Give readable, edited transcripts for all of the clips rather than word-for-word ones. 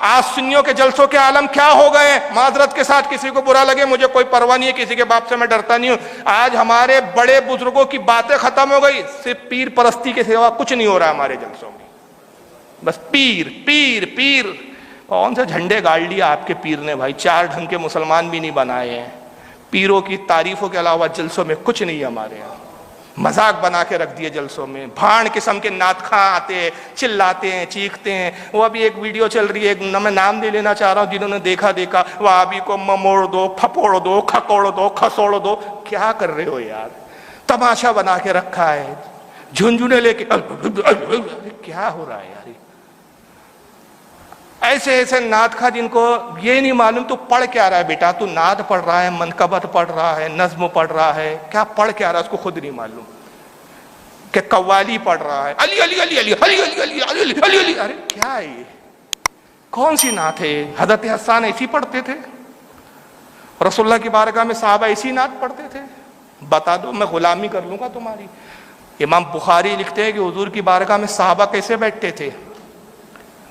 آج سنیوں کے جلسوں کے عالم کیا ہو گئے. معذرت کے ساتھ کسی کو برا لگے, مجھے کوئی پرواہ نہیں ہے, کسی کے باپ سے میں ڈرتا نہیں ہوں. آج ہمارے بڑے بزرگوں کی باتیں ختم ہو گئی, صرف پیر پرستی کے سوا کچھ نہیں ہو رہا ہمارے جلسوں میں. بس پیر پیر پیر. کون سے جھنڈے گاڑ لیا آپ کے پیر نے بھائی, 4 ڈھنگ کے مسلمان بھی نہیں بنائے ہیں. پیروں کی تعریفوں کے علاوہ جلسوں میں کچھ نہیں ہے ہمارے یہاں. مذاق بنا کے رکھ دیے جلسوں میں. بھاڑ قسم کے نعت خواں آتے ہیں, چلاتے ہیں, چیختے ہیں. وہ ابھی ایک ویڈیو چل رہی ہے, میں نام نہیں لینا چاہ رہا ہوں, جنہوں نے دیکھا وہابی کو مموڑ دو, پھپوڑ دو, کھکوڑ دو, کھسوڑ دو. کیا کر رہے ہو یار, تماشا بنا کے رکھا ہے. جھنجھنے لے کے کیا ہو رہا ہے یار. ایسے نعت خواں جن کو یہ نہیں معلوم تو پڑھ کیا رہا ہے بیٹا. تو نعت پڑھ رہا ہے, منقبت پڑھ رہا ہے, نظم پڑھ رہا ہے, کیا پڑھ کیا رہا ہے اس کو خود نہیں معلوم. کہ قوالی پڑھ رہا ہے, علی علی علی علی علی علی علی علی علی علی. ارے کیا ہے یہ, کون سی نعت ہے؟ حضرت حسان ایسی پڑھتے تھے؟ رسول اللہ کی بارگاہ میں صحابہ ایسی نعت پڑھتے تھے؟ بتا دو, میں غلامی کر لوں گا تمہاری. امام بخاری لکھتے ہیں کہ حضور کی بارگاہ میں صحابہ کیسے بیٹھتے تھے.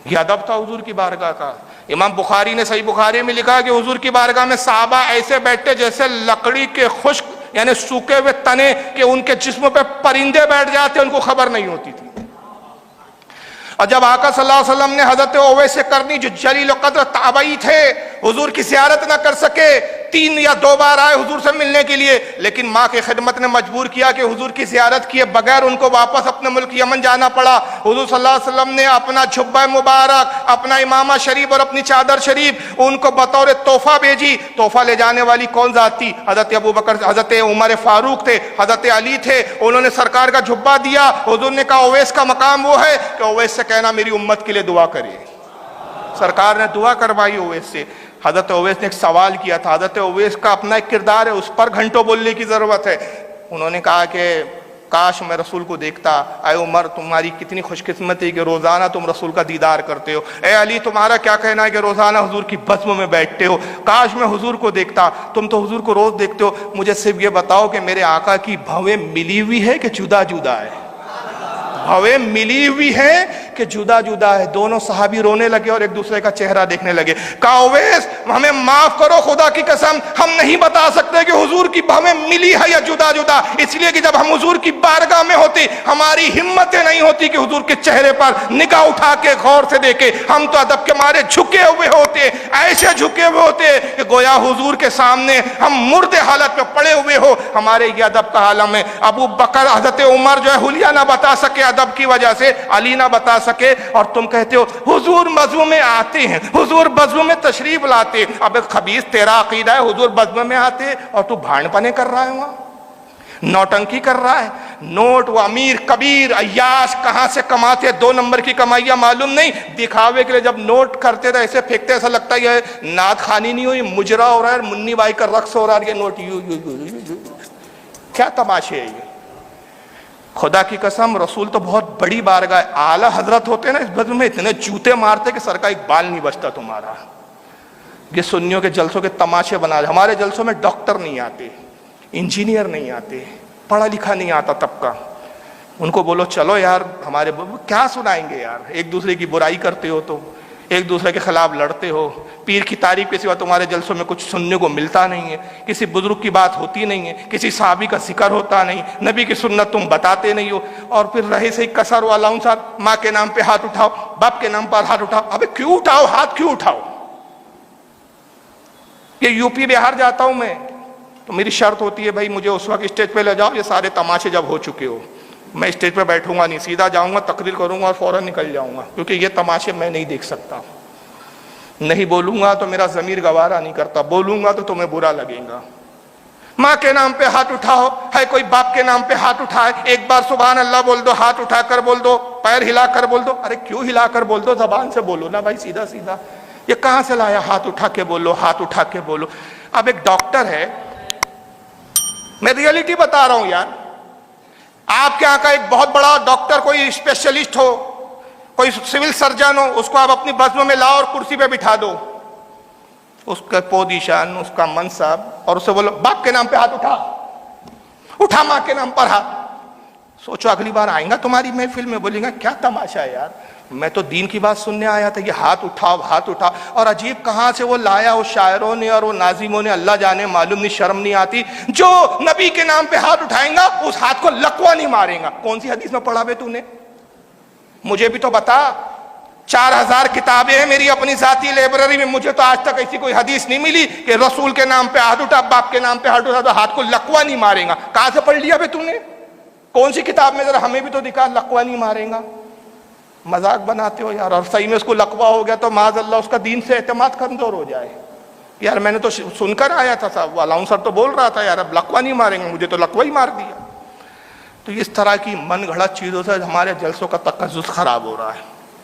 یہ ادب تھا حضور کی بارگاہ کا. امام بخاری نے صحیح بخاری میں لکھا کہ حضور کی بارگاہ میں صحابہ ایسے بیٹھتے جیسے لکڑی کے خشک یعنی سوکھے ہوئے تنے کہ ان کے جسم پہ پرندے بیٹھ جاتے ان کو خبر نہیں ہوتی تھی. اور جب آقا صلی اللہ علیہ وسلم نے حضرت اویس کرنی جو جلیل القدر تابعی تھے, حضور کی زیارت نہ کر سکے, 3 یا 2 بار آئے حضور سے ملنے کے لیے, لیکن ماں کی خدمت نے مجبور کیا کہ حضور کی زیارت کیے بغیر ان کو واپس اپنے ملک یمن جانا پڑا. حضور صلی اللہ علیہ وسلم نے اپنا جھبہ مبارک, اپنا امامہ شریف اور اپنی چادر شریف ان کو بطور تحفہ بھیجی. تحفہ لے جانے والی کون ذات تھی؟ حضرت ابوبکر, حضرت عمر فاروق تھے, حضرت علی تھے. انہوں نے سرکار کا جھبہ دیا. حضور نے کہا اویس کا مقام وہ ہے کہ اویس سے کہنا میری امت کے لیے دعا کریے. سرکار نے دعا کروائی اویس سے. حضرت اویس نے ایک سوال کیا تھا. حضرت اویس کا اپنا ایک کردار ہے, اس پر گھنٹوں بولنے کی ضرورت ہے. انہوں نے کہا کہ کاش میں رسول کو دیکھتا. اے عمر تمہاری کتنی خوش قسمتی کہ روزانہ تم رسول کا دیدار کرتے ہو. اے علی تمہارا کیا کہنا ہے کہ روزانہ حضور کی بزم میں بیٹھتے ہو. کاش میں حضور کو دیکھتا. تم تو حضور کو روز دیکھتے ہو. مجھے صرف یہ بتاؤ کہ میرے آقا کی بھویں ملی ہوئی ہے کہ جدا جدا ہے؟ بھویں ملی ہوئی ہے کہ جدا جدا ہے؟ دونوں صحابی رونے لگے اور ایک دوسرے کا چہرہ دیکھنے لگے. کہا اویس ہمیں معاف کرو, خدا کی قسم ہم نہیں بتا سکتے کہ حضور کی بھویں ملی ہے یا جدا جدا, اس لیے کہ جب ہم حضور کی بارگاہ میں ہوتے ہماری ہمتیں نہیں ہوتی کہ حضور کے چہرے پر نگاہ اٹھا کے غور سے دیکھے. ہم تو ادب کے مارے جھکے ہوئے ہوتے, ایسے جھکے ہوئے ہوتے کہ گویا حضور کے سامنے ہم مردے حالت میں پڑے ہوئے ہو. ہمارے یہ ادب کا عالم ہے. ابو بکر حضرت عمر جو ہے حلیہ نہ بتا سکے ادب کی وجہ سے, علی نہ بتا سکے, اور تم کہتے ہو حضور بزم میں آتے ہیں, حضور بزم میں تشریف لاتے. اب خبیث تیرا عقیدہ ہے حضور بزم میں آتے اور تو بھاڑ پنے کر رہا ہے, وہاں نوٹنکی کر رہا ہے. نوٹ وہ امیر کبیر عیاش کہاں سے کماتے, 2 نمبر کی کمائیاں معلوم نہیں, دکھاوے کے لیے جب نوٹ کرتے تھے ایسے پھینکتے, ایسا لگتا ہے یہ نعت خانی نہیں ہوئی, مجرا ہو رہا ہے, منی بائی کا رقص ہو رہا ہے, یہ نوٹ کیا تماشے ہے یہ. خدا کی قسم رسول تو بہت بڑی بارگاہ اعلیٰ حضرت ہوتے ہیں نا, اس بزم میں اتنے جوتے مارتے کہ سر کا ایک بال نہیں بچتا تمہارا. یہ سنیوں کے جلسوں کے تماشے بنا. ہمارے جلسوں میں ڈاکٹر نہیں آتے, انجینئر نہیں آتے, پڑھا لکھا نہیں آتا طبقہ. ان کو بولو چلو یار ہمارے کیا سنائیں گے یار. ایک دوسرے کی برائی کرتے ہو, تو ایک دوسرے کے خلاف لڑتے ہو. پیر کی تعریف کے سوا تمہارے جلسوں میں کچھ سننے کو ملتا نہیں ہے. کسی بزرگ کی بات ہوتی نہیں ہے, کسی صحابی کا ذکر ہوتا نہیں, نبی کی سنت تم بتاتے نہیں ہو. اور پھر رہے سے کسر والا ہوں صاحب, ماں کے نام پہ ہاتھ اٹھاؤ, باپ کے نام پر ہاتھ اٹھاؤ. ابے کیوں اٹھاؤ ہاتھ, کیوں اٹھاؤ؟ یہ یو پی بہار جاتا ہوں میں تو میری شرط ہوتی ہے بھائی مجھے اس وقت اسٹیج پہ لے جاؤ, یہ سارے تماشے جب ہو چکے ہو. میں اسٹیج پہ بیٹھوں گا نہیں, سیدھا جاؤں گا, تقریر کروں گا اور فوراً نکل جاؤں گا, کیونکہ یہ تماشے میں نہیں دیکھ سکتا. نہیں بولوں گا تو میرا ضمیر گوارا نہیں کرتا, بولوں گا تو تمہیں برا لگے گا. ماں کے نام پہ ہاتھ اٹھاؤ, ہے کوئی باپ کے نام پہ ہاتھ اٹھائے, ایک بار سبحان اللہ بول دو, ہاتھ اٹھا کر بول دو, پیر ہلا کر بول دو. ارے کیوں ہلا کر بول دو, زبان سے بولو نا بھائی, سیدھا سیدھا. یہ کہاں سے لایا ہاتھ اٹھا کے بولو, ہاتھ اٹھا کے بولو. اب ایک ڈاکٹر ہے, میں ریئلٹی بتا رہا ہوں یار, آپ کے یہاں کا ایک بہت بڑا ڈاکٹر, کوئی اسپیشلسٹ ہو, کوئی سول سرجن ہو, اس کو آپ اپنی بزم میں لاؤ اور کرسی پہ بٹھا دو, اس کا پوزیشن, اس کا منصب, اور اسے بولو باپ کے نام پہ ہاتھ اٹھا, اٹھا ماں کے نام پر ہاتھ. سوچو اگلی بار آئیں گا تمہاری محفل میں, بولیں گا کیا تماشا ہے یار, میں تو دین کی بات سننے آیا تھا، یہ ہاتھ اٹھاؤ ہاتھ اٹھاؤ، اور عجیب کہاں سے وہ لایا اس شاعروں نے اور وہ ناظموں نے، اللہ جانے، معلوم نہیں، شرم نہیں آتی، جو نبی کے نام پہ ہاتھ اٹھائیں گا اس ہاتھ کو لقوہ نہیں ماریں گا۔ کون سی حدیث میں پڑھا بے تو نے؟ مجھے بھی تو بتا۔ 4000 کتابیں ہیں میری اپنی ذاتی لائبریری میں، مجھے تو آج تک ایسی کوئی حدیث نہیں ملی کہ رسول کے نام پہ ہاتھ اٹھا، باپ کے نام پہ ہاتھ اٹھا تو ہاتھ کو لقوہ نہیں ماریں گا۔ کہاں سے پڑھ لیا بے تو نے؟ کون سی کتاب میں؟ ذرا ہمیں بھی تو دکھا، لقوہ نہیں ماریں گا۔ مذاق بناتے ہو یار، اور صحیح میں اس کو لقوہ ہو گیا تو معاذ اللہ اس کا دین سے اعتماد کمزور ہو جائے۔ یار میں نے تو سن کر آیا تھا، صاحب الاؤنسر تو بول رہا تھا یار اب لقوہ نہیں ماریں گے، مجھے تو لقوہ ہی مار دیا۔ تو اس طرح کی من گھڑت چیزوں سے ہمارے جلسوں کا تقدس خراب ہو رہا ہے۔